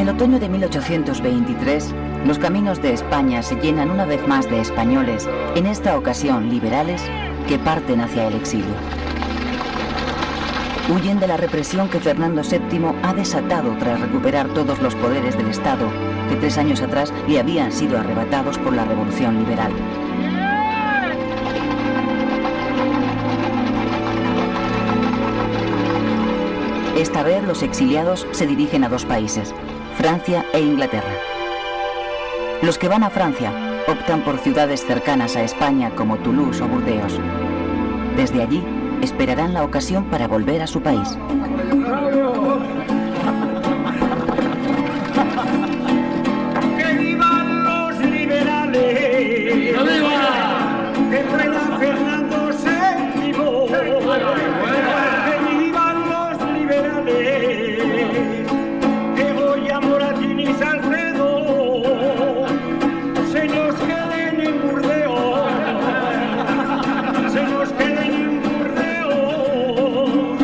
el otoño de 1823, los caminos de España se llenan una vez más de españoles, en esta ocasión liberales, que parten hacia el exilio. Huyen de la represión que Fernando VII ha desatado tras recuperar todos los poderes del Estado que 3 años atrás le habían sido arrebatados por la Revolución Liberal. Esta vez los exiliados se dirigen a 2 países, Francia e Inglaterra. Los que van a Francia optan por ciudades cercanas a España como Toulouse o Burdeos. Desde allí esperarán la ocasión para volver a su país. ¡Que vivan los liberales! ¡Que viva! ¡Que vuela Fernando VII! ¡Que vivan los liberales! ¡Que Goya, Moratín y Salcedo se nos queden en Burdeos! ¡Se nos queden en Burdeos!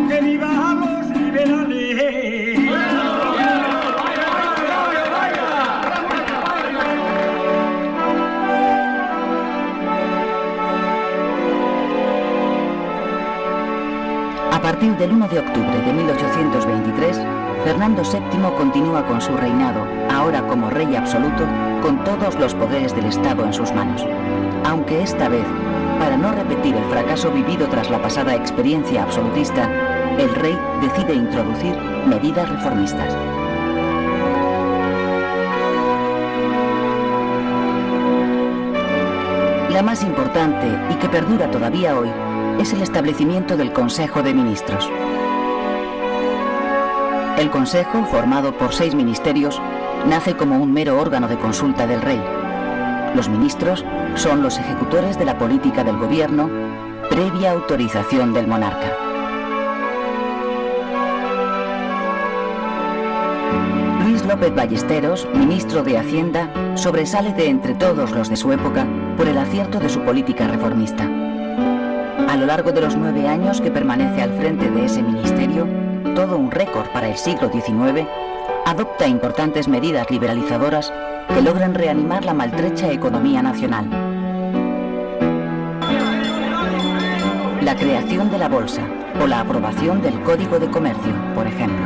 ¡Que vivan los liberales! A partir del 1 de octubre de 1823, Fernando VII continúa con su reinado, ahora como rey absoluto, con todos los poderes del Estado en sus manos. Aunque esta vez, para no repetir el fracaso vivido tras la pasada experiencia absolutista, el rey decide introducir medidas reformistas. La más importante, y que perdura todavía hoy, es el establecimiento del Consejo de Ministros. El Consejo, formado por 6 ministerios, nace como un mero órgano de consulta del rey. Los ministros son los ejecutores de la política del gobierno, previa autorización del monarca. Luis López Ballesteros, ministro de Hacienda, sobresale de entre todos los de su época por el acierto de su política reformista. A lo largo de los 9 años que permanece al frente de ese ministerio, todo un récord para el siglo XIX, adopta importantes medidas liberalizadoras que logran reanimar la maltrecha economía nacional. La creación de la bolsa o la aprobación del Código de Comercio, por ejemplo.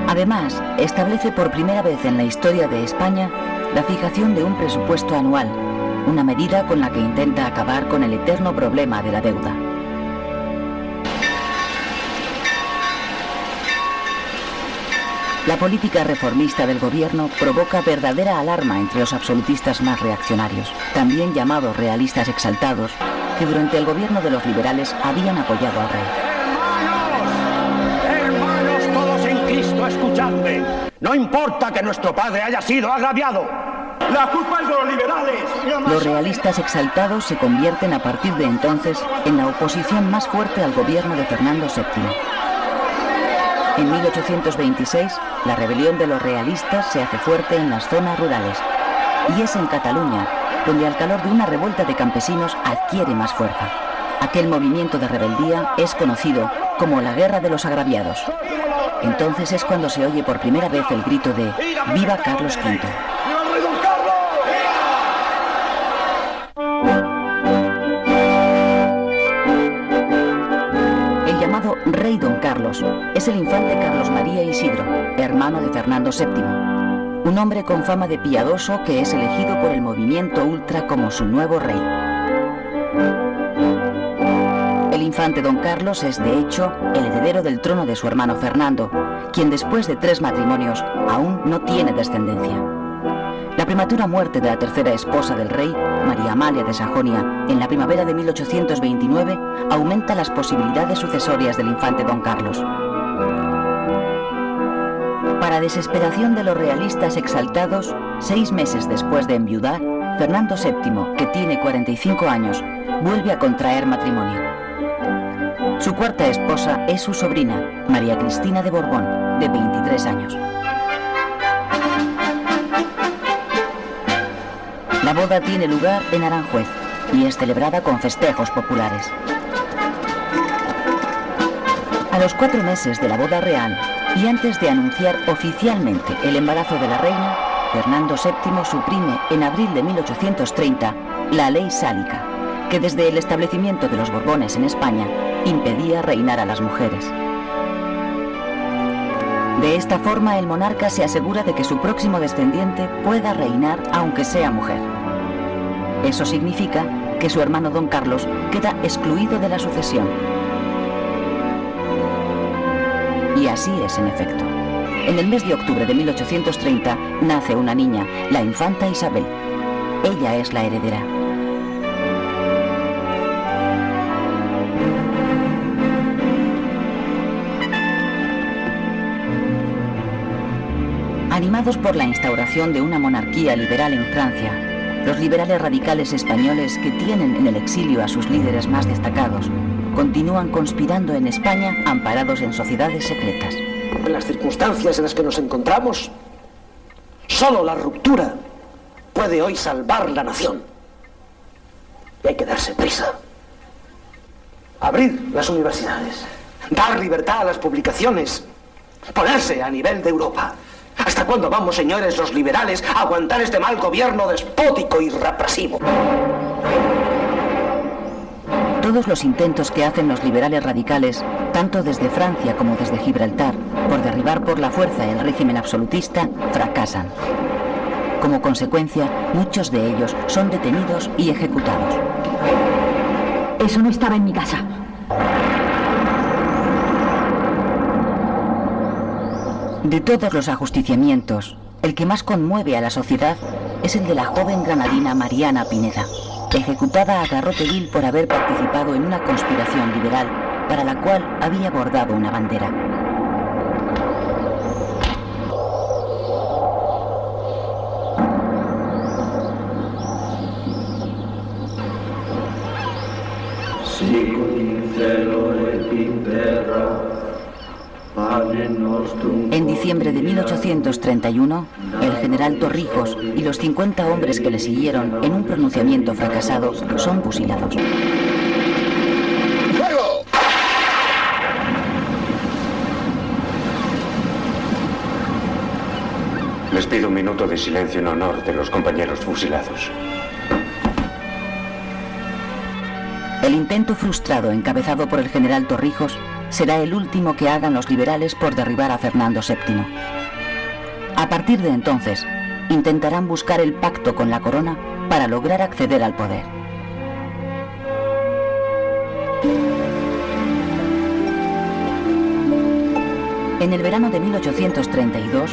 Además, establece por primera vez en la historia de España la fijación de un presupuesto anual, una medida con la que intenta acabar con el eterno problema de la deuda. La política reformista del gobierno provoca verdadera alarma entre los absolutistas más reaccionarios, también llamados realistas exaltados, que durante el gobierno de los liberales habían apoyado al rey. ¡Hermanos todos en Cristo, escuchadme! No importa que nuestro padre haya sido agraviado. ¡La culpa es de los liberales! Los realistas exaltados se convierten a partir de entonces en la oposición más fuerte al gobierno de Fernando VII. En 1826, la rebelión de los realistas se hace fuerte en las zonas rurales, y es en Cataluña donde al calor de una revuelta de campesinos adquiere más fuerza. Aquel movimiento de rebeldía es conocido como la Guerra de los Agraviados. Entonces es cuando se oye por primera vez el grito de ¡Viva Carlos V! Rey Don Carlos es el infante Carlos María Isidro, hermano de Fernando VII, un hombre con fama de piadoso que es elegido por el movimiento ultra como su nuevo rey. El infante Don Carlos es, de hecho, el heredero del trono de su hermano Fernando, quien después de 3 matrimonios aún no tiene descendencia. La prematura muerte de la tercera esposa del rey, María Amalia de Sajonia, en la primavera de 1829, aumenta las posibilidades sucesorias del infante Don Carlos. Para desesperación de los realistas exaltados, 6 meses después de enviudar, Fernando VII, que tiene 45 años, vuelve a contraer matrimonio. Su cuarta esposa es su sobrina, María Cristina de Borbón, de 23 años. La boda tiene lugar en Aranjuez y es celebrada con festejos populares. A los 4 meses de la boda real, Y antes de anunciar oficialmente el embarazo de la reina, Fernando VII suprime en abril de 1830 la ley sálica, que desde el establecimiento de los Borbones en España impedía reinar a las mujeres. De esta forma, el monarca se asegura de que su próximo descendiente pueda reinar aunque sea mujer. Eso significa que su hermano don Carlos queda excluido de la sucesión. Y así es en efecto. En el mes de octubre de 1830 nace una niña, la infanta Isabel. Ella es la heredera. Animados por la instauración de una monarquía liberal en Francia, los liberales radicales españoles que tienen en el exilio a sus líderes más destacados continúan conspirando en España amparados en sociedades secretas. En las circunstancias en las que nos encontramos, solo la ruptura puede hoy salvar la nación. Y hay que darse prisa. Abrir las universidades, dar libertad a las publicaciones, ponerse a nivel de Europa. ¿Hasta cuándo vamos, señores, los liberales, a aguantar este mal gobierno despótico y represivo? Todos los intentos que hacen los liberales radicales, tanto desde Francia como desde Gibraltar, por derribar por la fuerza el régimen absolutista, fracasan. Como consecuencia, muchos de ellos son detenidos y ejecutados. Eso no estaba en mi casa. De todos los ajusticiamientos, el que más conmueve a la sociedad es el de la joven granadina Mariana Pineda, ejecutada a garrote vil por haber participado en una conspiración liberal para la cual había bordado una bandera. En diciembre de 1831, el general Torrijos y los 50 hombres que le siguieron en un pronunciamiento fracasado son fusilados. ¡Fuego! Les pido un minuto de silencio en honor de los compañeros fusilados. El intento frustrado encabezado por el general Torrijos será el último que hagan los liberales por derribar a Fernando VII. A partir de entonces, intentarán buscar el pacto con la corona para lograr acceder al poder. En el verano de 1832,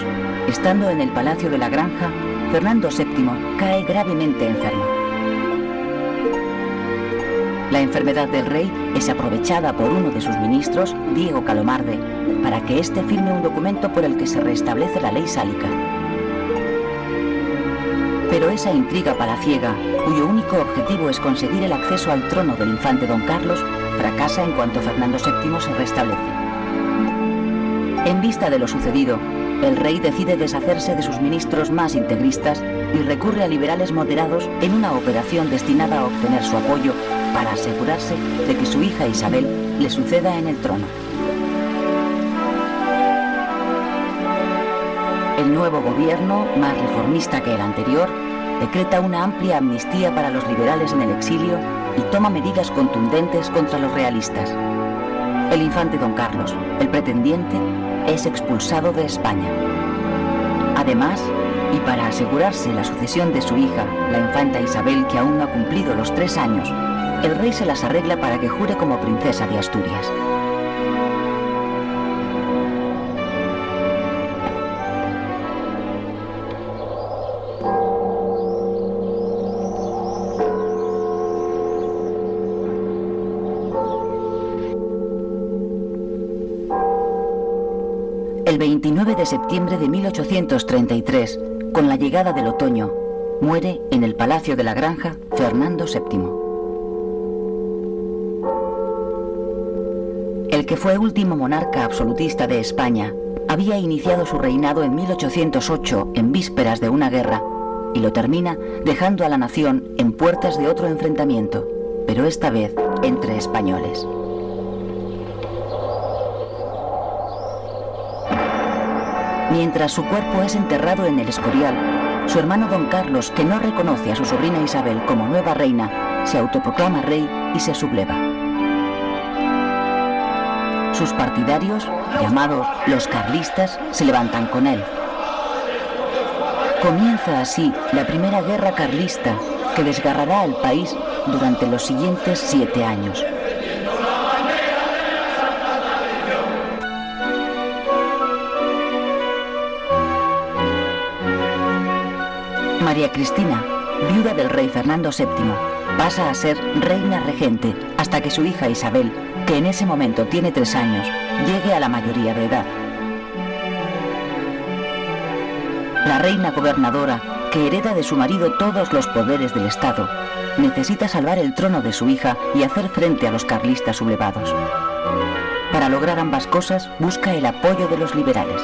estando en el Palacio de la Granja, Fernando VII cae gravemente enfermo. La enfermedad del rey es aprovechada por uno de sus ministros, Diego Calomarde, para que éste firme un documento por el que se restablece la ley sálica. Pero esa intriga palaciega, cuyo único objetivo es conseguir el acceso al trono del infante don Carlos, fracasa en cuanto Fernando VII se restablece. En vista de lo sucedido, el rey decide deshacerse de sus ministros más integristas y recurre a liberales moderados en una operación destinada a obtener su apoyo para asegurarse de que su hija Isabel le suceda en el trono. El nuevo gobierno, más reformista que el anterior, decreta una amplia amnistía para los liberales en el exilio y toma medidas contundentes contra los realistas. El infante don Carlos, el pretendiente, es expulsado de España. Además, y para asegurarse la sucesión de su hija, la infanta Isabel, que aún no ha cumplido los 3 años, el rey se las arregla para que jure como princesa de Asturias. El 29 de septiembre de 1833, con la llegada del otoño, muere en el Palacio de la Granja Fernando VII. El que fue último monarca absolutista de España había iniciado su reinado en 1808 en vísperas de una guerra y lo termina dejando a la nación en puertas de otro enfrentamiento, pero esta vez entre españoles. Mientras su cuerpo es enterrado en el Escorial, su hermano don Carlos, que no reconoce a su sobrina Isabel como nueva reina, se autoproclama rey y se subleva. Sus partidarios, llamados los carlistas, se levantan con él. Comienza así la primera guerra carlista que desgarrará al país durante los siguientes 7 años. María Cristina, viuda del rey Fernando VII, pasa a ser reina regente hasta que su hija Isabel, que en ese momento tiene 3 años, llegue a la mayoría de edad. La reina gobernadora, que hereda de su marido todos los poderes del Estado, necesita salvar el trono de su hija y hacer frente a los carlistas sublevados. Para lograr ambas cosas, busca el apoyo de los liberales.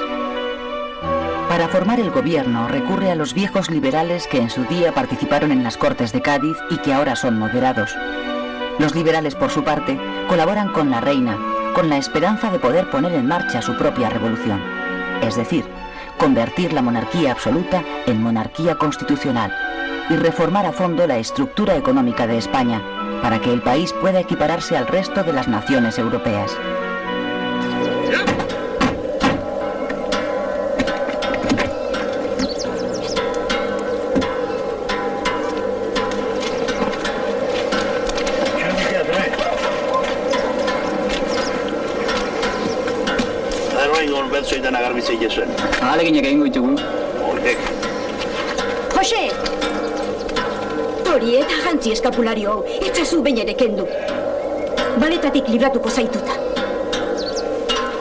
Para formar el gobierno recurre a los viejos liberales que en su día participaron en las Cortes de Cádiz y que ahora son moderados. Los liberales, por su parte, colaboran con la reina, con la esperanza de poder poner en marcha su propia revolución. Es decir, convertir la monarquía absoluta en monarquía constitucional y reformar a fondo la estructura económica de España para que el país pueda equipararse al resto de las naciones europeas. Jose! Hori eta jantzi eskapulario hau, etzazu behin ere kendu. Baletatik libratuko zaituta.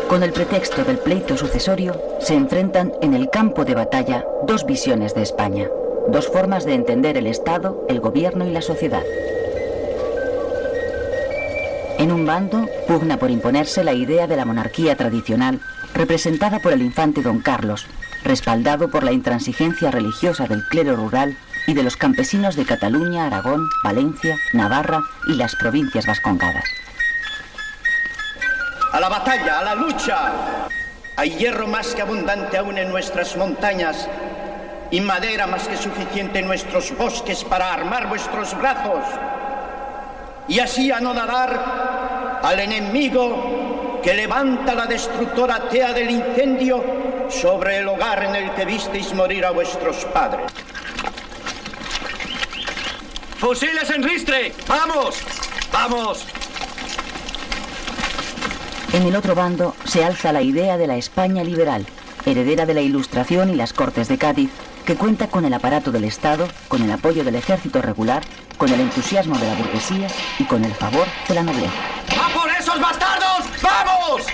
Con el pretexto del pleito sucesorio, se enfrentan en el campo de batalla 2 visiones de España, 2 formas de entender el Estado, el gobierno y la sociedad. En un bando, pugna por imponerse la idea de la monarquía tradicional, representada por el infante don Carlos, respaldado por la intransigencia religiosa del clero rural y de los campesinos de Cataluña, Aragón, Valencia, Navarra y las provincias vascongadas. ¡A la batalla, a la lucha! Hay hierro más que abundante aún en nuestras montañas y madera más que suficiente en nuestros bosques para armar vuestros brazos y así anonadar al enemigo que levanta la destructora tea del incendio sobre el hogar en el que visteis morir a vuestros padres. ¡Fusiles en ristre! ¡Vamos! ¡Vamos! En el otro bando se alza la idea de la España liberal, heredera de la Ilustración y las Cortes de Cádiz, que cuenta con el aparato del Estado, con el apoyo del ejército regular, con el entusiasmo de la burguesía y con el favor de la nobleza. ¡A por esos bastardos! ¡Vamos!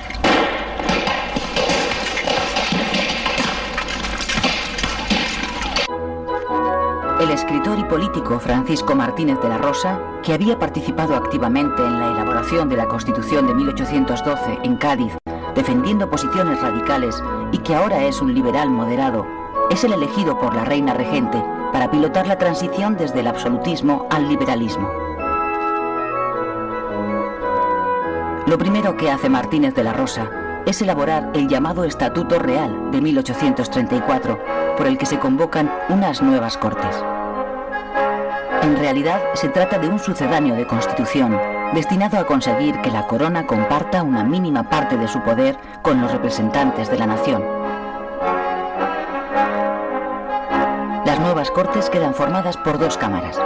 El escritor y político Francisco Martínez de la Rosa, que había participado activamente en la elaboración de la Constitución de 1812 en Cádiz, defendiendo posiciones radicales y que ahora es un liberal moderado, es el elegido por la reina regente para pilotar la transición desde el absolutismo al liberalismo. Lo primero que hace Martínez de la Rosa es elaborar el llamado Estatuto Real de 1834, por el que se convocan unas nuevas Cortes. En realidad, se trata de un sucedáneo de Constitución, destinado a conseguir que la corona comparta una mínima parte de su poder con los representantes de la nación. Las nuevas Cortes quedan formadas por 2 cámaras,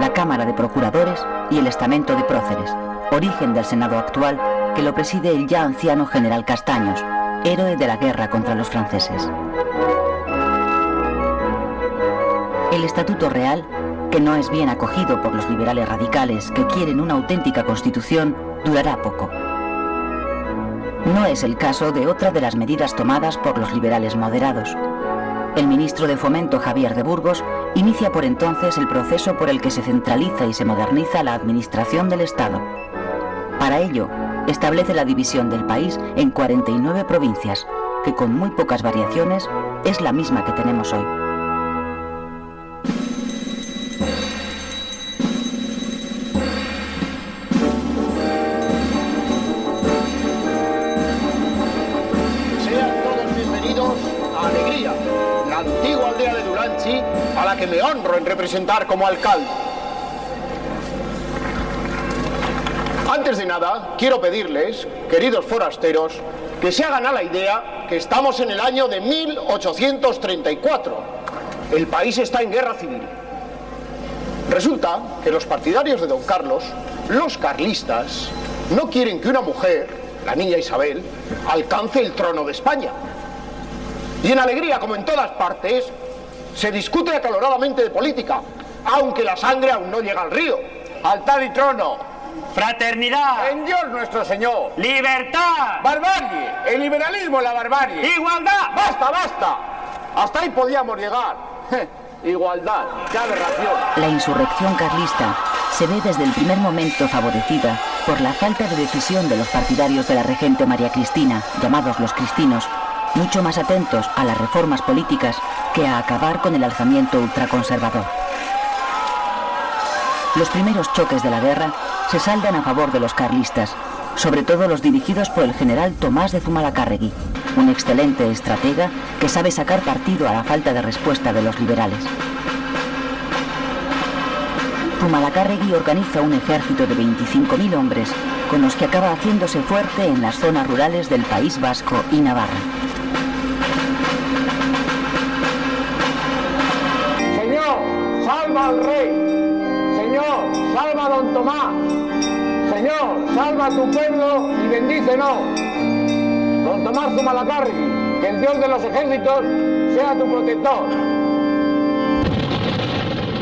la Cámara de Procuradores y el Estamento de Próceres, origen del Senado actual, que lo preside el ya anciano general Castaños, héroe de la guerra contra los franceses. El Estatuto Real, que no es bien acogido por los liberales radicales que quieren una auténtica constitución, durará poco. No es el caso de otra de las medidas tomadas por los liberales moderados. El ministro de Fomento, Javier de Burgos, inicia por entonces el proceso por el que se centraliza y se moderniza la administración del Estado. Para ello, establece la división del país en 49 provincias, que con muy pocas variaciones es la misma que tenemos hoy. Sean todos bienvenidos al que me honro en representar como alcalde. Antes de nada, quiero pedirles, queridos forasteros, que se hagan a la idea que estamos en el año de 1834. El país está en guerra civil. Resulta que los partidarios de don Carlos, los carlistas, no quieren que una mujer, la niña Isabel, alcance el trono de España. Y en Alegría, como en todas partes, se discute acaloradamente de política, aunque la sangre aún no llega al río. Altar y trono. Fraternidad. En Dios nuestro Señor. Libertad. Barbarie. El liberalismo es la barbarie. Igualdad. ¡Basta, basta! Hasta ahí podíamos llegar. Igualdad. ¡Qué aberración! La insurrección carlista se ve desde el primer momento favorecida por la falta de decisión de los partidarios de la regente María Cristina, llamados los cristinos, mucho más atentos a las reformas políticas que a acabar con el alzamiento ultraconservador. Los primeros choques de la guerra se saldan a favor de los carlistas, sobre todo los dirigidos por el general Tomás de Zumalacárregui, un excelente estratega que sabe sacar partido a la falta de respuesta de los liberales. Zumalacárregui organiza un ejército de 25.000 hombres, con los que acaba haciéndose fuerte en las zonas rurales del País Vasco y Navarra. Señor, salva al rey. Señor, salva a don Tomás. Señor, salva a tu pueblo y bendícenos. Don Tomás Zumalacárregui, que el Dios de los ejércitos sea tu protector.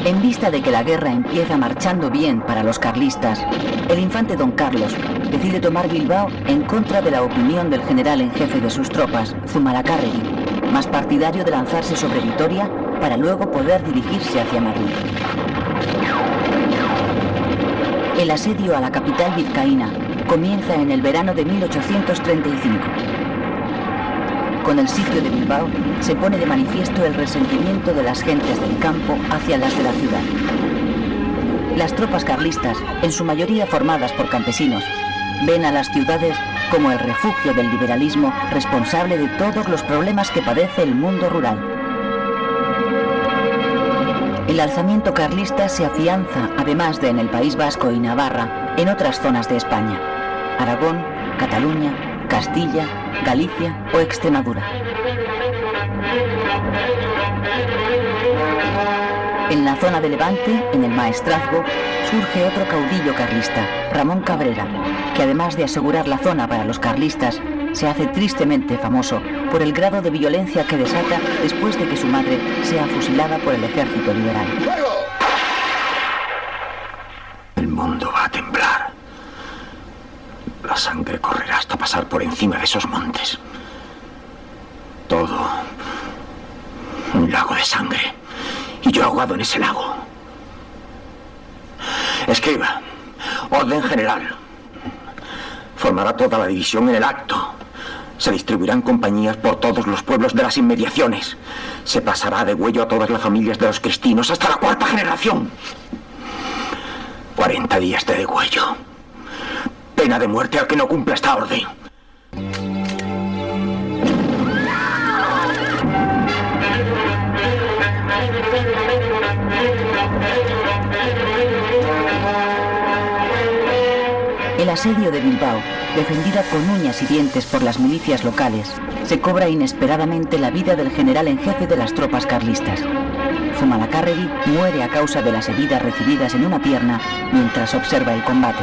En vista de que la guerra empieza marchando bien para los carlistas, el infante don Carlos decide tomar Bilbao en contra de la opinión del general en jefe de sus tropas, Zumalacárregui, más partidario de lanzarse sobre Vitoria para luego poder dirigirse hacia Madrid. El asedio a la capital vizcaína comienza en el verano de 1835. Con el sitio de Bilbao se pone de manifiesto el resentimiento de las gentes del campo hacia las de la ciudad. Las tropas carlistas, en su mayoría formadas por campesinos, ven a las ciudades como el refugio del liberalismo responsable de todos los problemas que padece el mundo rural. El alzamiento carlista se afianza, además de en el País Vasco y Navarra, en otras zonas de España: Aragón, Cataluña, Castilla, Galicia o Extremadura. En la zona de Levante, en el Maestrazgo, surge otro caudillo carlista, Ramón Cabrera, que además de asegurar la zona para los carlistas, se hace tristemente famoso por el grado de violencia que desata después de que su madre sea fusilada por el ejército liberal. El mundo va a temblar. La sangre correrá hasta pasar por encima de esos montes. Todo un lago de sangre. Y yo ahogado en ese lago. Escriba. Orden general. Formará toda la división en el acto. Se distribuirán compañías por todos los pueblos de las inmediaciones. Se pasará de huello a todas las familias de los cristinos hasta la 4ª generación. 40 días de degüello. Pena de muerte al que no cumpla esta orden. El asedio de Bilbao, defendida con uñas y dientes por las milicias locales, se cobra inesperadamente la vida del general en jefe de las tropas carlistas. Zumalacárregui muere a causa de las heridas recibidas en una pierna mientras observa el combate.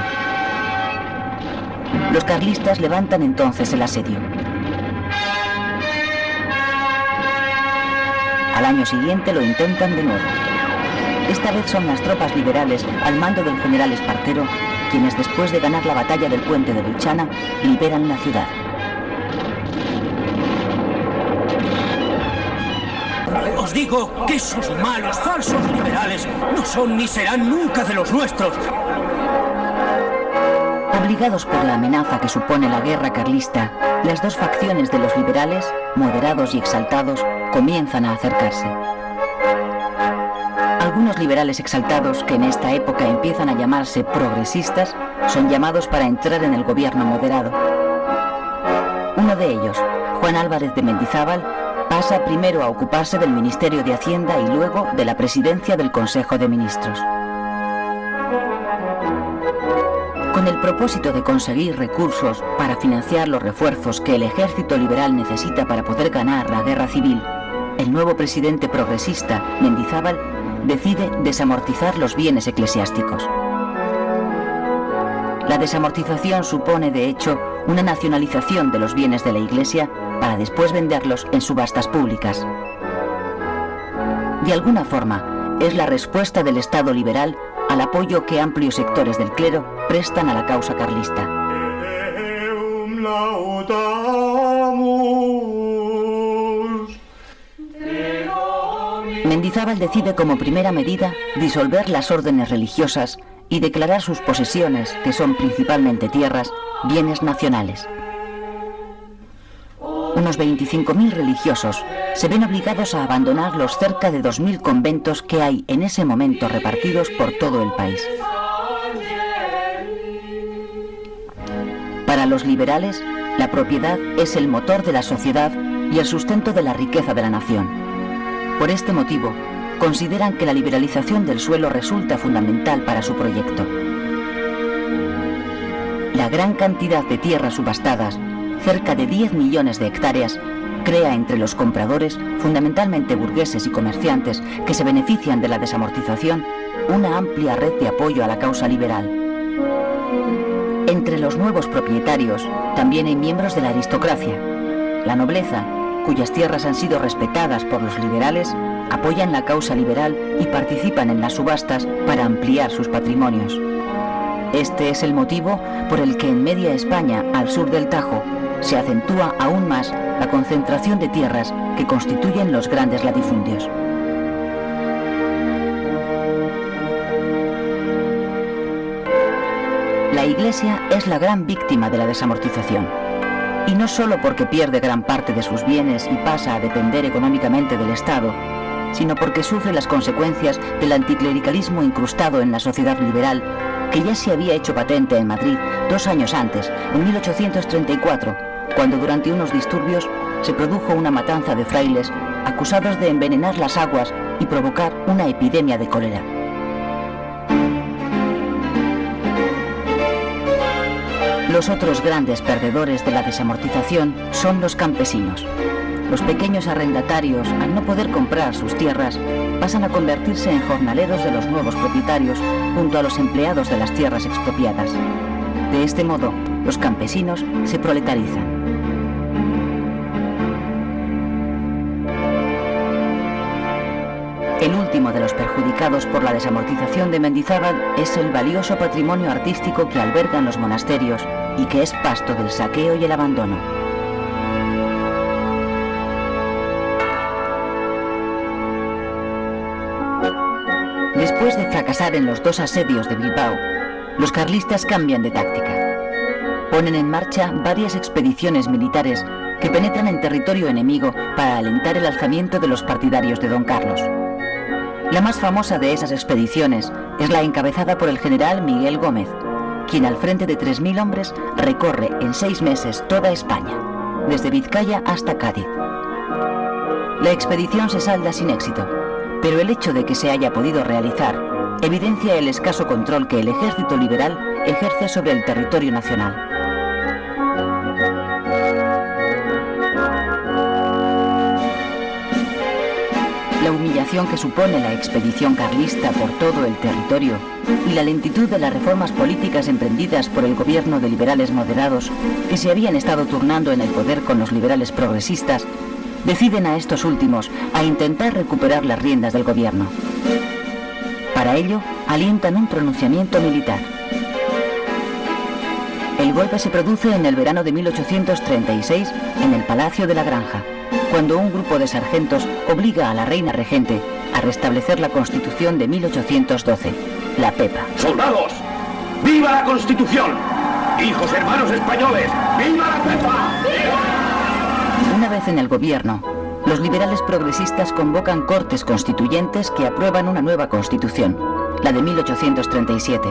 Los carlistas levantan entonces el asedio. Al año siguiente lo intentan de nuevo. Esta vez son las tropas liberales, al mando del general Espartero, quienes después de ganar la batalla del puente de Luchana, liberan la ciudad. Os digo que esos malos, falsos liberales no son ni serán nunca de los nuestros. Obligados por la amenaza que supone la guerra carlista, las dos facciones de los liberales, moderados y exaltados, comienzan a acercarse. Algunos liberales exaltados, que en esta época empiezan a llamarse progresistas, son llamados para entrar en el gobierno moderado. Uno de ellos, Juan Álvarez de Mendizábal, Pasa primero a ocuparse del Ministerio de Hacienda y luego de la presidencia del Consejo de Ministros. Con el propósito de conseguir recursos para financiar los refuerzos que el ejército liberal necesita para poder ganar la guerra civil, el nuevo presidente progresista, Mendizábal, decide desamortizar los bienes eclesiásticos. La desamortización supone, de hecho, una nacionalización de los bienes de la Iglesia para después venderlos en subastas públicas. De alguna forma, es la respuesta del Estado liberal al apoyo que amplios sectores del clero prestan a la causa carlista. Mendizábal decide como primera medida disolver las órdenes religiosas y declarar sus posesiones, que son principalmente tierras, bienes nacionales. Unos 25.000 religiosos se ven obligados a abandonar los cerca de 2.000 conventos que hay en ese momento repartidos por todo el país. Para los liberales, la propiedad es el motor de la sociedad y el sustento de la riqueza de la nación. Por este motivo, consideran que la liberalización del suelo resulta fundamental para su proyecto. La gran cantidad de tierras subastadas, cerca de 10 millones de hectáreas, crea entre los compradores, fundamentalmente burgueses y comerciantes que se benefician de la desamortización, una amplia red de apoyo a la causa liberal. Entre los nuevos propietarios también hay miembros de la aristocracia. La nobleza, cuyas tierras han sido respetadas por los liberales, apoyan la causa liberal y participan en las subastas para ampliar sus patrimonios. Este es el motivo por el que en media España, al sur del Tajo, se acentúa aún más la concentración de tierras que constituyen los grandes latifundios. La Iglesia es la gran víctima de la desamortización. Y no solo porque pierde gran parte de sus bienes y pasa a depender económicamente del Estado, sino porque sufre las consecuencias del anticlericalismo incrustado en la sociedad liberal, que ya se había hecho patente en Madrid 2 años antes, en 1834, cuando durante unos disturbios se produjo una matanza de frailes acusados de envenenar las aguas y provocar una epidemia de cólera. Los otros grandes perdedores de la desamortización son los campesinos. Los pequeños arrendatarios, al no poder comprar sus tierras, pasan a convertirse en jornaleros de los nuevos propietarios junto a los empleados de las tierras expropiadas. De este modo, los campesinos se proletarizan. El último de los perjudicados por la desamortización de Mendizábal es el valioso patrimonio artístico que albergan los monasterios y que es pasto del saqueo y el abandono. Después de fracasar en los 2 asedios de Bilbao, los carlistas cambian de táctica. Ponen en marcha varias expediciones militares que penetran en territorio enemigo para alentar el alzamiento de los partidarios de Don Carlos. La más famosa de esas expediciones es la encabezada por el general Miguel Gómez, quien al frente de 3.000 hombres recorre en 6 meses toda España, desde Vizcaya hasta Cádiz. La expedición se salda sin éxito, pero el hecho de que se haya podido realizar evidencia el escaso control que el ejército liberal ejerce sobre el territorio nacional. La humillación que supone la expedición carlista por todo el territorio y la lentitud de las reformas políticas emprendidas por el gobierno de liberales moderados que se habían estado turnando en el poder con los liberales progresistas deciden a estos últimos a intentar recuperar las riendas del gobierno. Para ello, alientan un pronunciamiento militar. El golpe se produce en el verano de 1836 en el Palacio de la Granja, cuando un grupo de sargentos obliga a la reina regente a restablecer la Constitución de 1812, la Pepa. ¡Soldados! ¡Viva la Constitución! ¡Hijos hermanos españoles! ¡Viva la Pepa! Una vez en el gobierno, los liberales progresistas convocan cortes constituyentes que aprueban una nueva Constitución, la de 1837.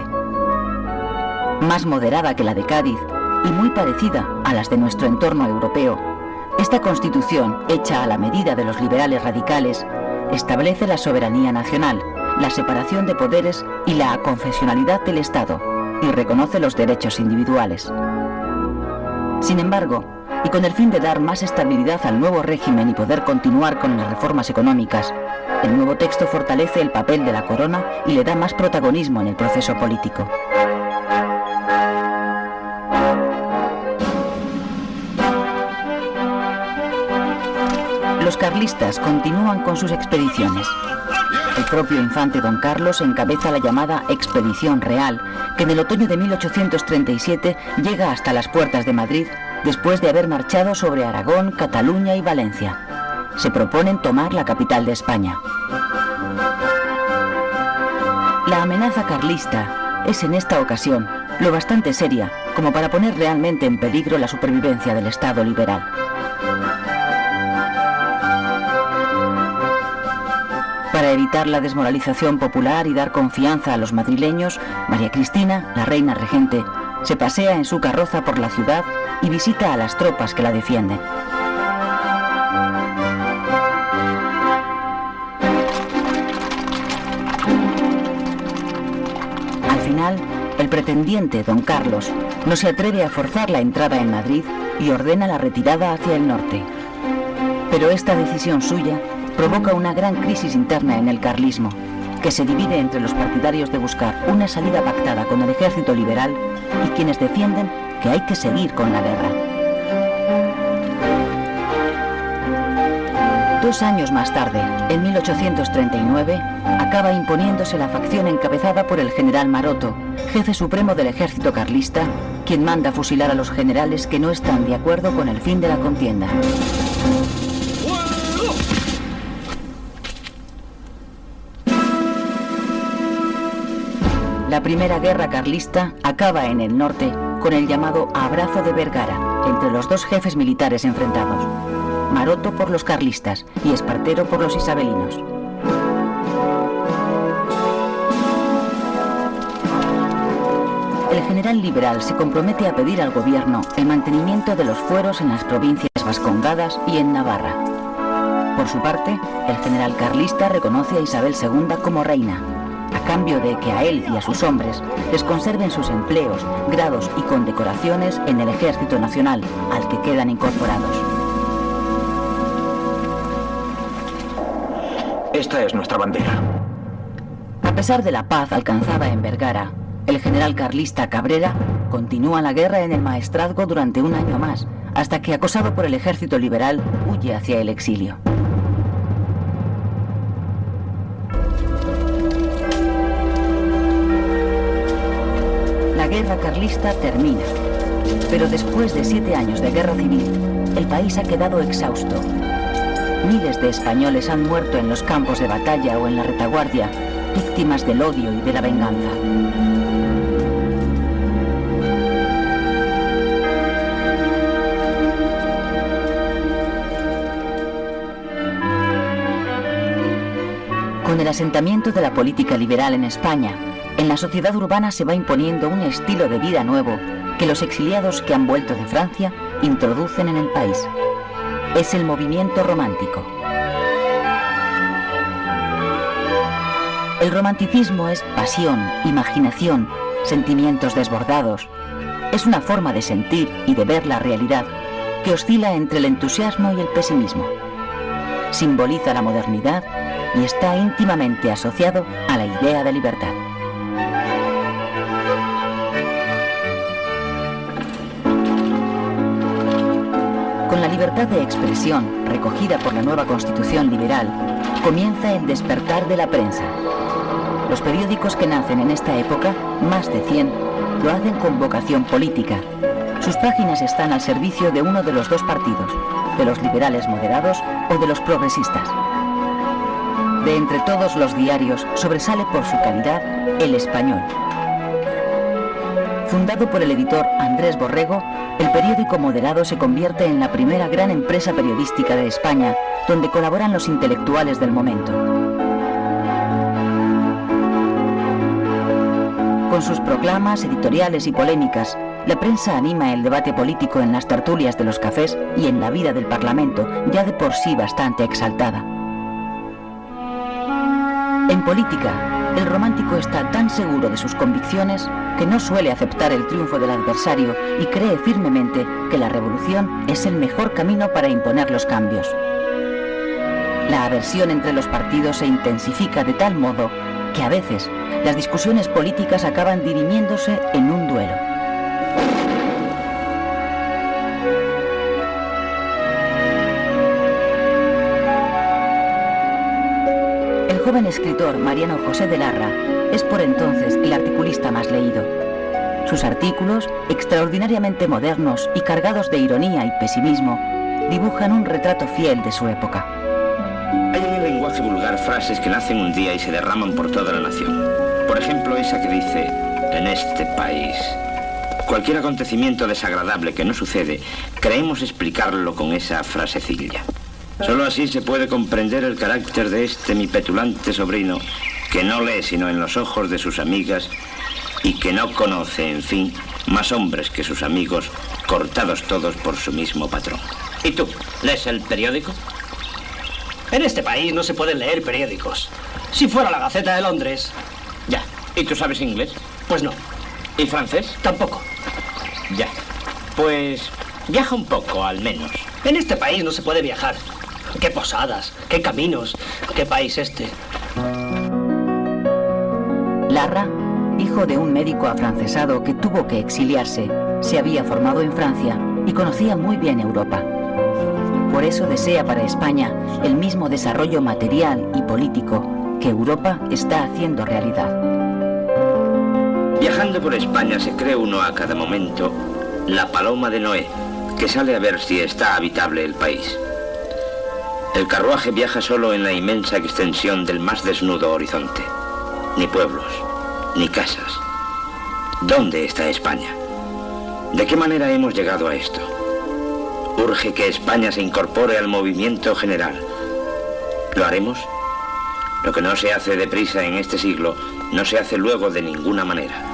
Más moderada que la de Cádiz y muy parecida a las de nuestro entorno europeo, Esta constitución, hecha a la medida de los liberales radicales, establece la soberanía nacional, la separación de poderes y la aconfesionalidad del Estado, y reconoce los derechos individuales. Sin embargo, y con el fin de dar más estabilidad al nuevo régimen y poder continuar con las reformas económicas, el nuevo texto fortalece el papel de la corona y le da más protagonismo en el proceso político. Los carlistas continúan con sus expediciones. El propio infante Don Carlos encabeza la llamada Expedición Real, que en el otoño de 1837 llega hasta las puertas de Madrid después de haber marchado sobre Aragón, Cataluña y Valencia. Se proponen tomar la capital de España. La amenaza carlista es en esta ocasión lo bastante seria como para poner realmente en peligro la supervivencia del Estado liberal. Para evitar la desmoralización popular y dar confianza a los madrileños, María Cristina, la reina regente, se pasea en su carroza por la ciudad y visita a las tropas que la defienden. Al final, el pretendiente, Don Carlos, no se atreve a forzar la entrada en Madrid y ordena la retirada hacia el norte. Pero esta decisión suya provoca una gran crisis interna en el carlismo, que se divide entre los partidarios de buscar una salida pactada con el ejército liberal y quienes defienden que hay que seguir con la guerra. 2 años más tarde, en 1839, acaba imponiéndose la facción encabezada por el general Maroto, jefe supremo del ejército carlista, quien manda fusilar a los generales que no están de acuerdo con el fin de la contienda. La primera guerra carlista acaba en el norte con el llamado Abrazo de Vergara entre los dos jefes militares enfrentados, Maroto por los carlistas y Espartero por los isabelinos. El general liberal se compromete a pedir al gobierno el mantenimiento de los fueros en las provincias vascongadas y en Navarra. Por su parte, el general carlista reconoce a Isabel II como reina, a cambio de que a él y a sus hombres les conserven sus empleos, grados y condecoraciones en el Ejército Nacional, al que quedan incorporados. Esta es nuestra bandera. A pesar de la paz alcanzada en Vergara, el general carlista Cabrera continúa la guerra en el Maestrazgo durante 1 año más, hasta que, acosado por el ejército liberal, huye hacia el exilio. La guerra carlista termina, pero después de 7 años de guerra civil, el país ha quedado exhausto. Miles de españoles han muerto en los campos de batalla o en la retaguardia, víctimas del odio y de la venganza. Con el asentamiento de la política liberal en España, en la sociedad urbana se va imponiendo un estilo de vida nuevo que los exiliados que han vuelto de Francia introducen en el país. Es el movimiento romántico. El romanticismo es pasión, imaginación, sentimientos desbordados. Es una forma de sentir y de ver la realidad que oscila entre el entusiasmo y el pesimismo. Simboliza la modernidad y está íntimamente asociado a la idea de libertad. Con la libertad de expresión recogida por la nueva Constitución liberal, comienza el despertar de la prensa. Los periódicos que nacen en esta época, más de 100, lo hacen con vocación política. Sus páginas están al servicio de uno de los dos partidos, de los liberales moderados o de los progresistas. De entre todos los diarios sobresale por su calidad El Español. Fundado por el editor Andrés Borrego, el periódico moderado se convierte en la primera gran empresa periodística de España, donde colaboran los intelectuales del momento. Con sus proclamas, editoriales y polémicas, La prensa anima el debate político en las tertulias de los cafés y en la vida del Parlamento, ya de por sí bastante exaltada. En política, el romántico está tan seguro de sus convicciones que no suele aceptar el triunfo del adversario y cree firmemente que la revolución es el mejor camino para imponer los cambios. La aversión entre los partidos se intensifica de tal modo que a veces las discusiones políticas acaban dirimiéndose en un duelo. El joven escritor Mariano José de Larra es por entonces el articulista más leído. Sus artículos, extraordinariamente modernos y cargados de ironía y pesimismo, dibujan un retrato fiel de su época. Hay en el lenguaje vulgar frases que nacen un día y se derraman por toda la nación. Por ejemplo, esa que dice, en este país. Cualquier acontecimiento desagradable que no sucede, creemos explicarlo con esa frasecilla. Solo así se puede comprender el carácter de este mi petulante sobrino, que no lee sino en los ojos de sus amigas y que no conoce, en fin, más hombres que sus amigos, cortados todos por su mismo patrón. ¿Y tú, lees el periódico? En este país no se pueden leer periódicos. Si fuera la Gaceta de Londres... Ya. ¿Y tú sabes inglés? Pues no. ¿Y francés? Tampoco. Ya. Pues viaja un poco, al menos. En este país no se puede viajar. Qué posadas, qué caminos, qué país este. Larra, hijo de un médico afrancesado que tuvo que exiliarse, se había formado en Francia y conocía muy bien Europa. Por eso desea para España el mismo desarrollo material y político que Europa está haciendo realidad. Viajando por España se cree uno a cada momento la paloma de Noé, que sale a ver si está habitable el país. El carruaje viaja solo en la inmensa extensión del más desnudo horizonte. Ni pueblos, ni casas. ¿Dónde está España? ¿De qué manera hemos llegado a esto? Urge que España se incorpore al movimiento general. ¿Lo haremos? Lo que no se hace deprisa en este siglo, no se hace luego de ninguna manera.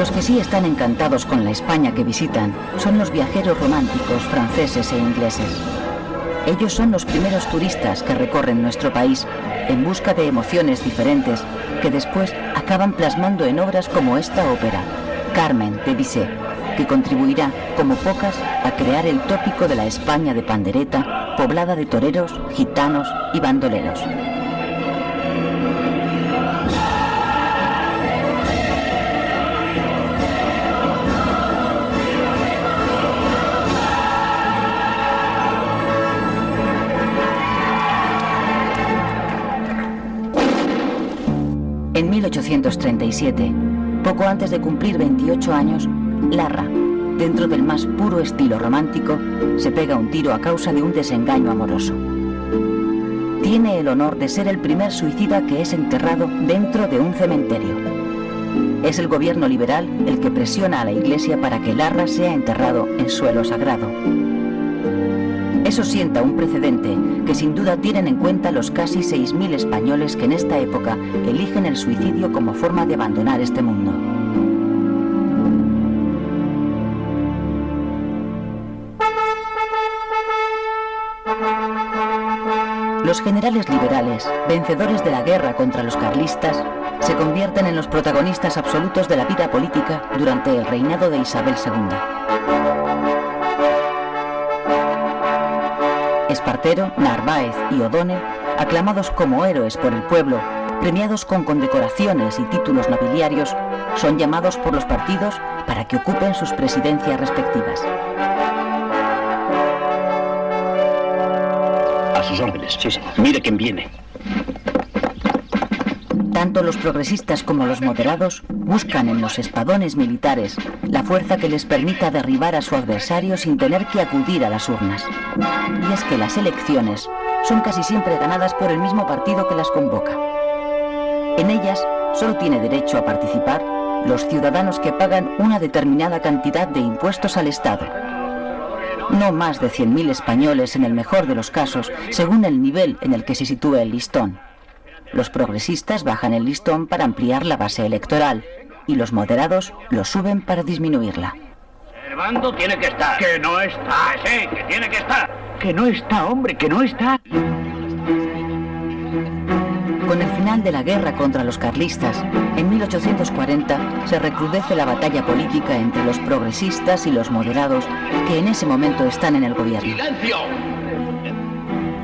Los que sí están encantados con la España que visitan son los viajeros románticos franceses e ingleses. Ellos son los primeros turistas que recorren nuestro país en busca de emociones diferentes que después acaban plasmando en obras como esta ópera, Carmen de Bizet, que contribuirá, como pocas, a crear el tópico de la España de pandereta, poblada de toreros, gitanos y bandoleros. En 1837, poco antes de cumplir 28 años, Larra, dentro del más puro estilo romántico, se pega un tiro a causa de un desengaño amoroso. Tiene el honor de ser el primer suicida que es enterrado dentro de un cementerio. Es el gobierno liberal el que presiona a la Iglesia para que Larra sea enterrado en suelo sagrado. Eso sienta un precedente que sin duda tienen en cuenta los casi 6.000 españoles que en esta época eligen el suicidio como forma de abandonar este mundo. Los generales liberales, vencedores de la guerra contra los carlistas, se convierten en los protagonistas absolutos de la vida política durante el reinado de Isabel II. Espartero, Narváez y O'Donnell, aclamados como héroes por el pueblo, premiados con condecoraciones y títulos nobiliarios, son llamados por los partidos para que ocupen sus presidencias respectivas. A sus órdenes. Sí, señor. Mire quién viene. Tanto los progresistas como los moderados buscan en los espadones militares la fuerza que les permita derribar a su adversario sin tener que acudir a las urnas. Y es que las elecciones son casi siempre ganadas por el mismo partido que las convoca. En ellas solo tiene derecho a participar los ciudadanos que pagan una determinada cantidad de impuestos al Estado. No más de 100.000 españoles en el mejor de los casos, según el nivel en el que se sitúe el listón. los progresistas bajan el listón para ampliar la base electoral y los moderados lo suben para disminuirla. Servando tiene que estar. Que no está. Sí, que tiene que estar. Que no está, hombre, que no está. Con el final de la guerra contra los carlistas, en 1840 se recrudece la batalla política entre los progresistas y los moderados que en ese momento están en el gobierno. ¡Silencio!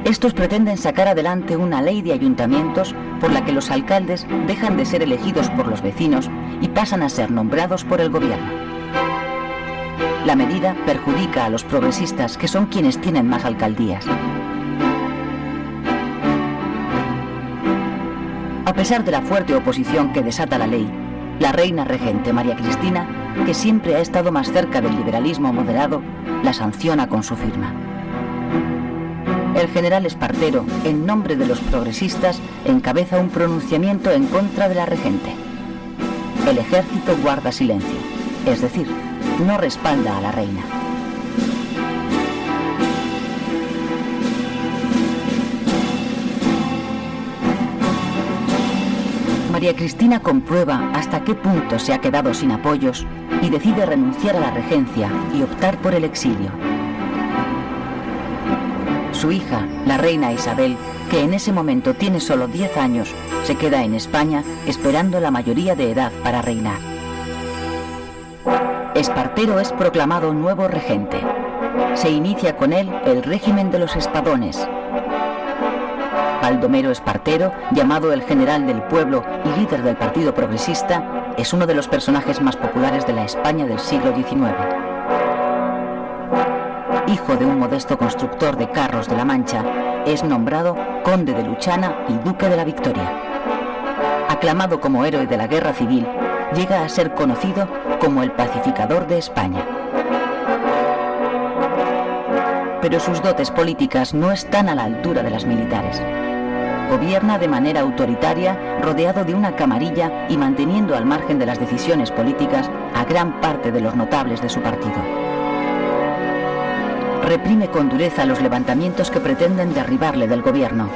Estos pretenden sacar adelante una ley de ayuntamientos por la que los alcaldes dejan de ser elegidos por los vecinos y pasan a ser nombrados por el gobierno. La medida perjudica a los progresistas, que son quienes tienen más alcaldías. A pesar de la fuerte oposición que desata la ley, la reina regente María Cristina, que siempre ha estado más cerca del liberalismo moderado, la sanciona con su firma. El general Espartero, en nombre de los progresistas, encabeza un pronunciamiento en contra de la regente. El ejército guarda silencio, es decir, no respalda a la reina. María Cristina comprueba hasta qué punto se ha quedado sin apoyos y decide renunciar a la regencia y optar por el exilio. Su hija, la reina Isabel, que en ese momento tiene solo 10 años, se queda en España esperando la mayoría de edad para reinar. Espartero es proclamado nuevo regente. Se inicia con él el régimen de los espadones. Baldomero Espartero, llamado el general del pueblo y líder del Partido Progresista, es uno de los personajes más populares de la España del siglo XIX. Hijo de un modesto constructor de carros de La Mancha, es nombrado conde de Luchana y duque de la Victoria. Aclamado como héroe de la Guerra Civil, llega a ser conocido como el pacificador de España. Pero sus dotes políticas no están a la altura de las militares. Gobierna de manera autoritaria, rodeado de una camarilla y manteniendo al margen de las decisiones políticas a gran parte de los notables de su partido. Reprime con dureza los levantamientos que pretenden derribarle del gobierno.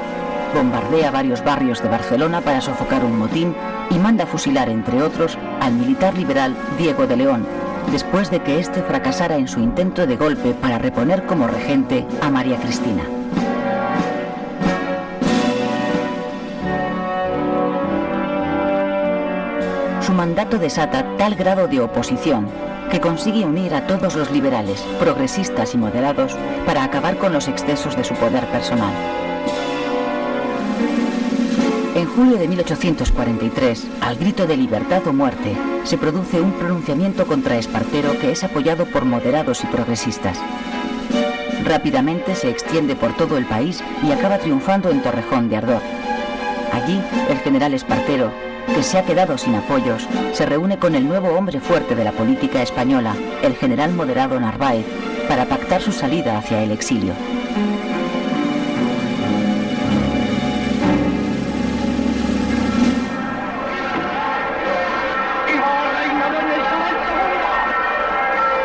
Bombardea varios barrios de Barcelona para sofocar un motín y manda fusilar, entre otros, al militar liberal Diego de León, después de que éste fracasara en su intento de golpe para reponer como regente a María Cristina. Su mandato desata tal grado de oposición que consigue unir a todos los liberales, progresistas y moderados para acabar con los excesos de su poder personal. En julio de 1843, al grito de libertad o muerte, se produce un pronunciamiento contra Espartero que es apoyado por moderados y progresistas. Rápidamente se extiende por todo el país y acaba triunfando en Torrejón de Ardoz. Allí, el general Espartero, que se ha quedado sin apoyos, se reúne con el nuevo hombre fuerte de la política española, el general moderado Narváez, para pactar su salida hacia el exilio.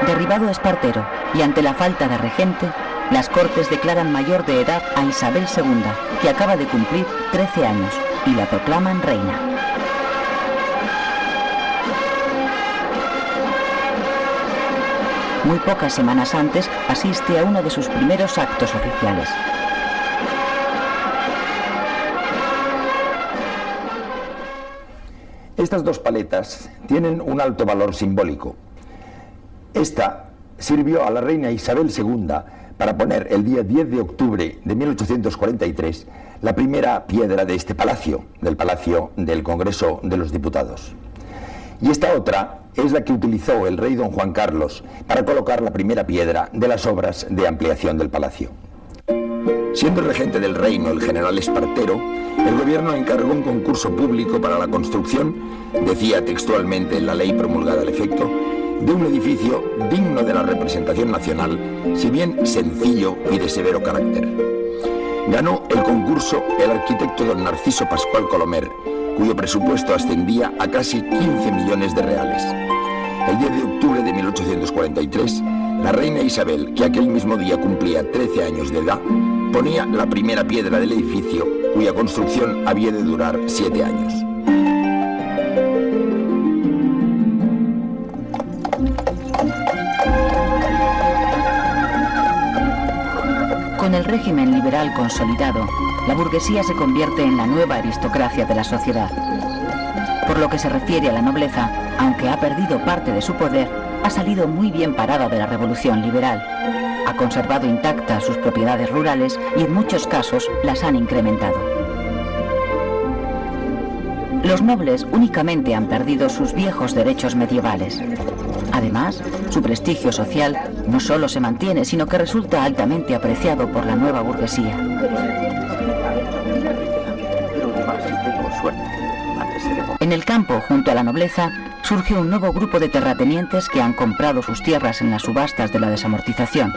Derribado Espartero y ante la falta de regente, las Cortes declaran mayor de edad a Isabel II, que acaba de cumplir 13 años, y la proclaman reina. Muy pocas semanas antes asiste a uno de sus primeros actos oficiales. Estas dos paletas tienen un alto valor simbólico. Esta sirvió a la reina Isabel II para poner el día 10 de octubre de 1843 la primera piedra de este palacio, del Palacio del Congreso de los Diputados. Y esta otra es la que utilizó el rey don Juan Carlos para colocar la primera piedra de las obras de ampliación del palacio. Siendo regente del reino el general Espartero, el gobierno encargó un concurso público para la construcción, decía textualmente en la ley promulgada al efecto, de un edificio digno de la representación nacional, si bien sencillo y de severo carácter. Ganó el concurso el arquitecto don Narciso Pascual Colomer, cuyo presupuesto ascendía a casi 15 millones de reales. El 10 de octubre de 1843, la reina Isabel, que aquel mismo día cumplía 13 años de edad, ponía la primera piedra del edificio, cuya construcción había de durar 7 años. Con el régimen liberal consolidado, la burguesía se convierte en la nueva aristocracia de la sociedad. Por lo que se refiere a la nobleza, aunque ha perdido parte de su poder, ha salido muy bien parada de la revolución liberal. Ha conservado intactas sus propiedades rurales y en muchos casos las han incrementado. Los nobles únicamente han perdido sus viejos derechos medievales. Además, su prestigio social no solo se mantiene, sino que resulta altamente apreciado por la nueva burguesía. En el campo, junto a la nobleza, surge un nuevo grupo de terratenientes que han comprado sus tierras en las subastas de la desamortización.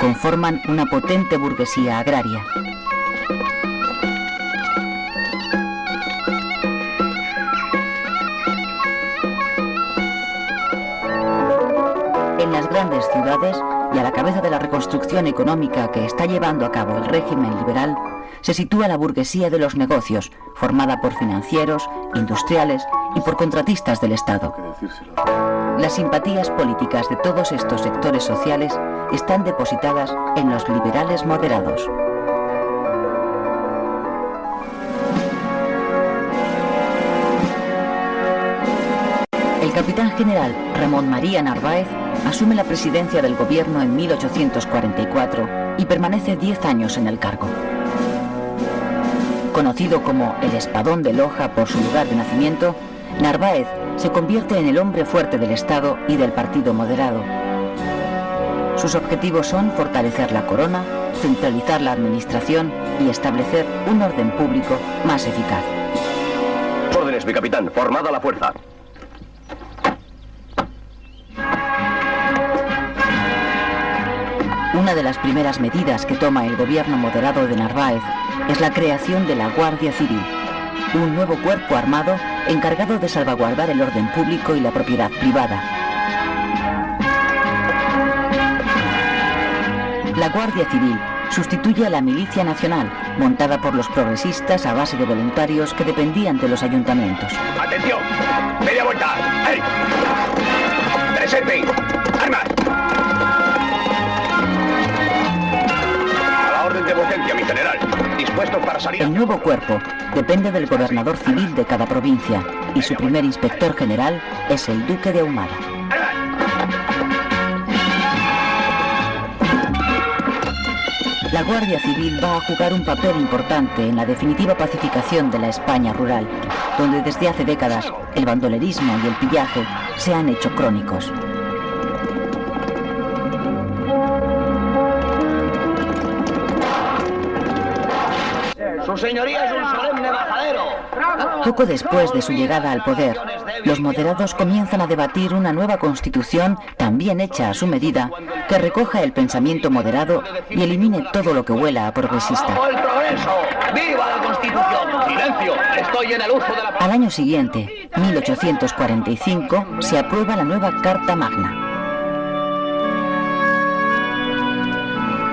Conforman una potente burguesía agraria. En las grandes ciudades, y a la cabeza de la reconstrucción económica que está llevando a cabo el régimen liberal, se sitúa la burguesía de los negocios, formada por financieros, industriales y por contratistas del Estado. Las simpatías políticas de todos estos sectores sociales están depositadas en los liberales moderados. El capitán general Ramón María Narváez asume la presidencia del gobierno en 1844 y permanece 10 años en el cargo. Conocido como el Espadón de Loja por su lugar de nacimiento, Narváez se convierte en el hombre fuerte del Estado y del Partido Moderado. Sus objetivos son fortalecer la corona, centralizar la administración y establecer un orden público más eficaz. Órdenes, mi capitán. Formada la fuerza. Una de las primeras medidas que toma el gobierno moderado de Narváez es la creación de la Guardia Civil, un nuevo cuerpo armado encargado de salvaguardar el orden público y la propiedad privada. La Guardia Civil sustituye a la Milicia Nacional, montada por los progresistas a base de voluntarios que dependían de los ayuntamientos. ¡Atención! ¡Media vuelta! ¡Ey! ¡Presente! ¡Armas! A la orden de potencia, mi general. Dispuestos para salir. El nuevo cuerpo depende del gobernador civil de cada provincia y su primer inspector general es el Duque de Ahumada. La Guardia Civil va a jugar un papel importante en la definitiva pacificación de la España rural, donde desde hace décadas el bandolerismo y el pillaje se han hecho crónicos. ¡Su señoría es un solemne majadero! Poco después de su llegada al poder, los moderados comienzan a debatir una nueva constitución también hecha a su medida, que recoja el pensamiento moderado y elimine todo lo que huela a progresista. ¡Bajo el progreso! ¡Viva la Constitución! ¡Silencio! ¡Estoy en el uso de la... Al año siguiente, 1845, se aprueba la nueva Carta Magna.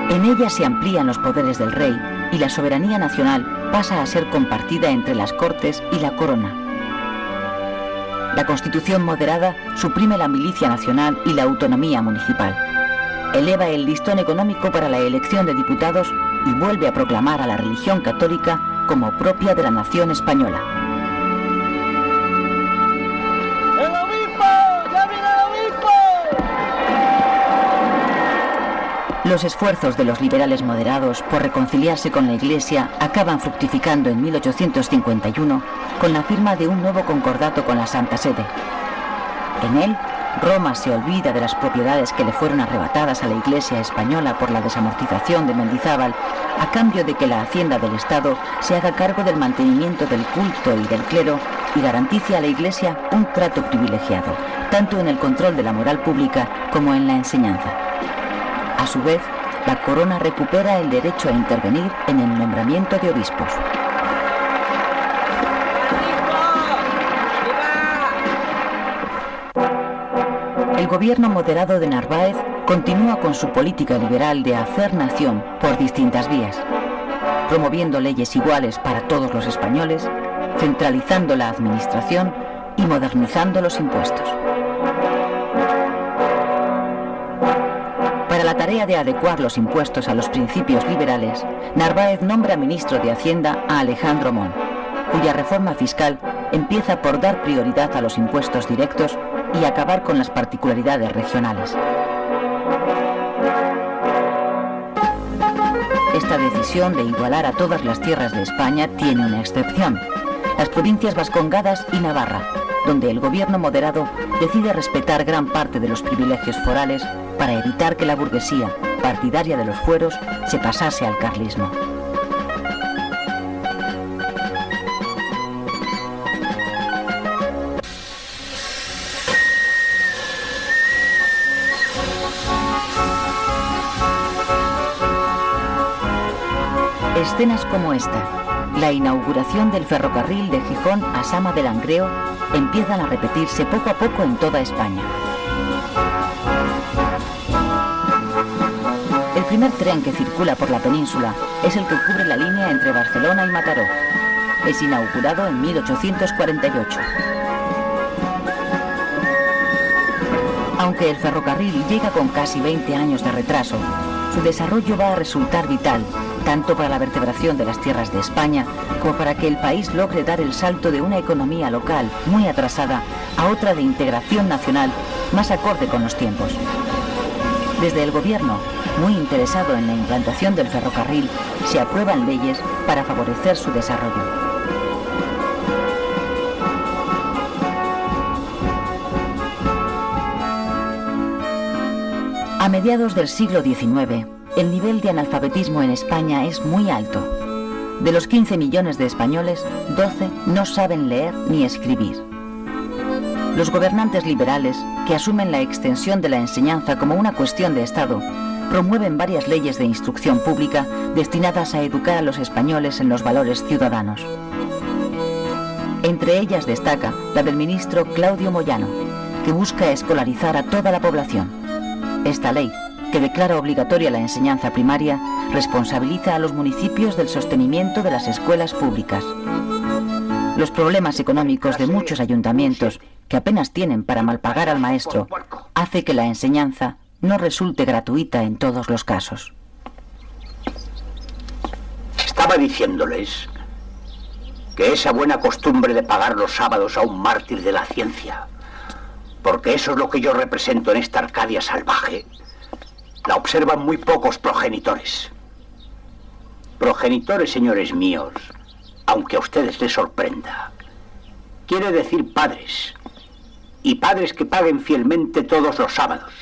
En ella se amplían los poderes del rey y la soberanía nacional pasa a ser compartida entre las Cortes y la Corona. La Constitución moderada suprime la milicia nacional y la autonomía municipal. Eleva el listón económico para la elección de diputados y vuelve a proclamar a la religión católica como propia de la nación española. ¡El obispo! ¡Llamen al obispo! Los esfuerzos de los liberales moderados por reconciliarse con la Iglesia acaban fructificando en 1851 con la firma de un nuevo concordato con la Santa Sede. En él, Roma se olvida de las propiedades que le fueron arrebatadas a la Iglesia española por la desamortización de Mendizábal, a cambio de que la hacienda del Estado se haga cargo del mantenimiento del culto y del clero y garantice a la Iglesia un trato privilegiado, tanto en el control de la moral pública como en la enseñanza. A su vez, la corona recupera el derecho a intervenir en el nombramiento de obispos. El gobierno moderado de Narváez continúa con su política liberal de hacer nación por distintas vías, promoviendo leyes iguales para todos los españoles, centralizando la administración y modernizando los impuestos. Para la tarea de adecuar los impuestos a los principios liberales, Narváez nombra ministro de Hacienda a Alejandro Mon, cuya reforma fiscal empieza por dar prioridad a los impuestos directos y acabar con las particularidades regionales. Esta decisión de igualar a todas las tierras de España tiene una excepción: las provincias vascongadas y Navarra, donde el gobierno moderado decide respetar gran parte de los privilegios forales para evitar que la burguesía, partidaria de los fueros, se pasase al carlismo. Escenas como esta, la inauguración del ferrocarril de Gijón a Sama de Langreo, empiezan a repetirse poco a poco en toda España. El primer tren que circula por la península es el que cubre la línea entre Barcelona y Mataró. Es inaugurado en 1848. Aunque el ferrocarril llega con casi 20 años de retraso, su desarrollo va a resultar vital tanto para la vertebración de las tierras de España como para que el país logre dar el salto de una economía local muy atrasada a otra de integración nacional más acorde con los tiempos. Desde el gobierno, muy interesado en la implantación del ferrocarril, se aprueban leyes para favorecer su desarrollo. A mediados del siglo XIX, el nivel de analfabetismo en España es muy alto. De los 15 millones de españoles, 12 no saben leer ni escribir. Los gobernantes liberales, que asumen la extensión de la enseñanza como una cuestión de Estado, promueven varias leyes de instrucción pública destinadas a educar a los españoles en los valores ciudadanos. Entre ellas destaca la del ministro Claudio Moyano, que busca escolarizar a toda la población. Esta ley, que declara obligatoria la enseñanza primaria, responsabiliza a los municipios del sostenimiento de las escuelas públicas. Los problemas económicos de muchos ayuntamientos, que apenas tienen para malpagar al maestro, hace que la enseñanza no resulte gratuita en todos los casos. Estaba diciéndoles que esa buena costumbre de pagar los sábados a un mártir de la ciencia, porque eso es lo que yo represento en esta Arcadia salvaje, la observan muy pocos progenitores. Progenitores, señores míos, aunque a ustedes les sorprenda, quiere decir padres, y padres que paguen fielmente todos los sábados.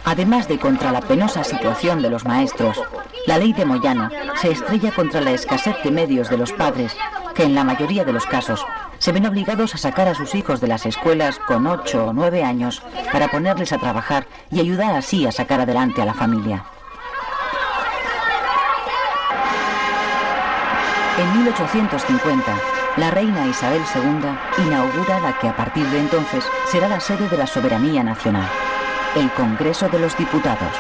Además de contra la penosa situación de los maestros, la ley de Moyano se estrella contra la escasez de medios de los padres, que en la mayoría de los casos se ven obligados a sacar a sus hijos de las escuelas con 8 o 9 años para ponerles a trabajar y ayudar así a sacar adelante a la familia. En 1850, la reina Isabel II inaugura la que a partir de entonces será la sede de la soberanía nacional, el Congreso de los Diputados.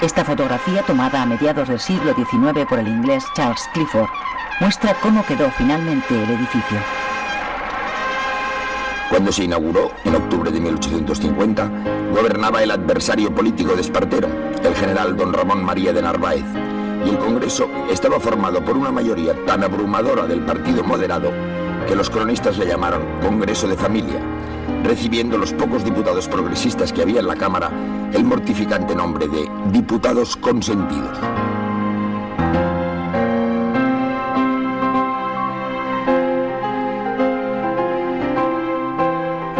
Esta fotografía, tomada a mediados del siglo XIX por el inglés Charles Clifford, muestra cómo quedó finalmente el edificio. Cuando se inauguró, en octubre de 1850, gobernaba el adversario político de Espartero, el general don Ramón María de Narváez, y el Congreso estaba formado por una mayoría tan abrumadora del Partido Moderado que los cronistas le llamaron Congreso de Familia, recibiendo los pocos diputados progresistas que había en la Cámara el mortificante nombre de diputados consentidos.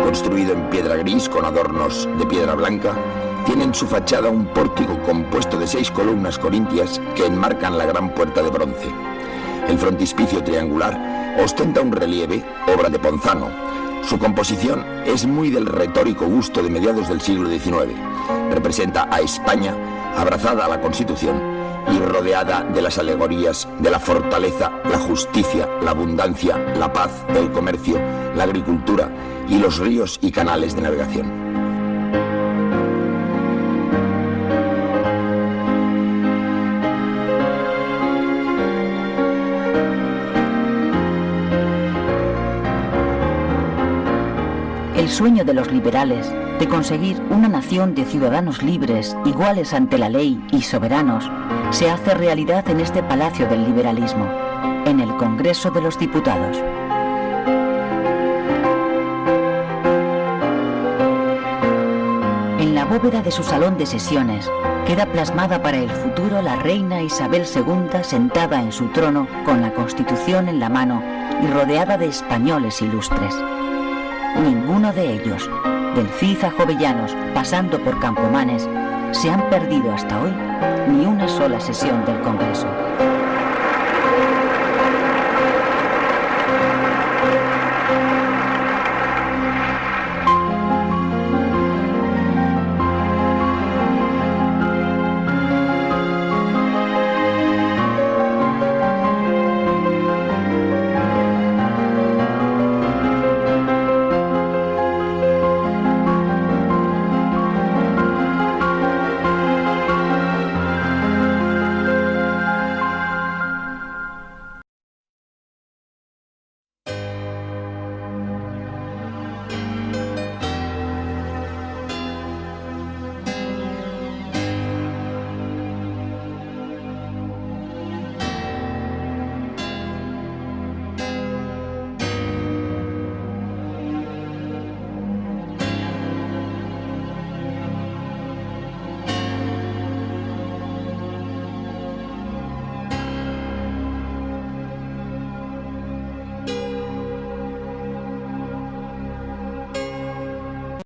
Construido en piedra gris con adornos de piedra blanca, tiene en su fachada un pórtico compuesto de 6 columnas corintias que enmarcan la gran puerta de bronce. El frontispicio triangular ostenta un relieve, obra de Ponzano. Su composición es muy del retórico gusto de mediados del siglo XIX. Representa a España abrazada a la Constitución y rodeada de las alegorías de la fortaleza, la justicia, la abundancia, la paz, el comercio, la agricultura y los ríos y canales de navegación. El sueño de los liberales de conseguir una nación de ciudadanos libres, iguales ante la ley y soberanos, se hace realidad en este palacio del liberalismo, en el Congreso de los Diputados. En la bóveda de su salón de sesiones queda plasmada para el futuro la reina Isabel II sentada en su trono con la Constitución en la mano y rodeada de españoles ilustres. Ninguno de ellos, del Cid a Jovellanos, pasando por Campomanes, se han perdido hasta hoy ni una sola sesión del Congreso.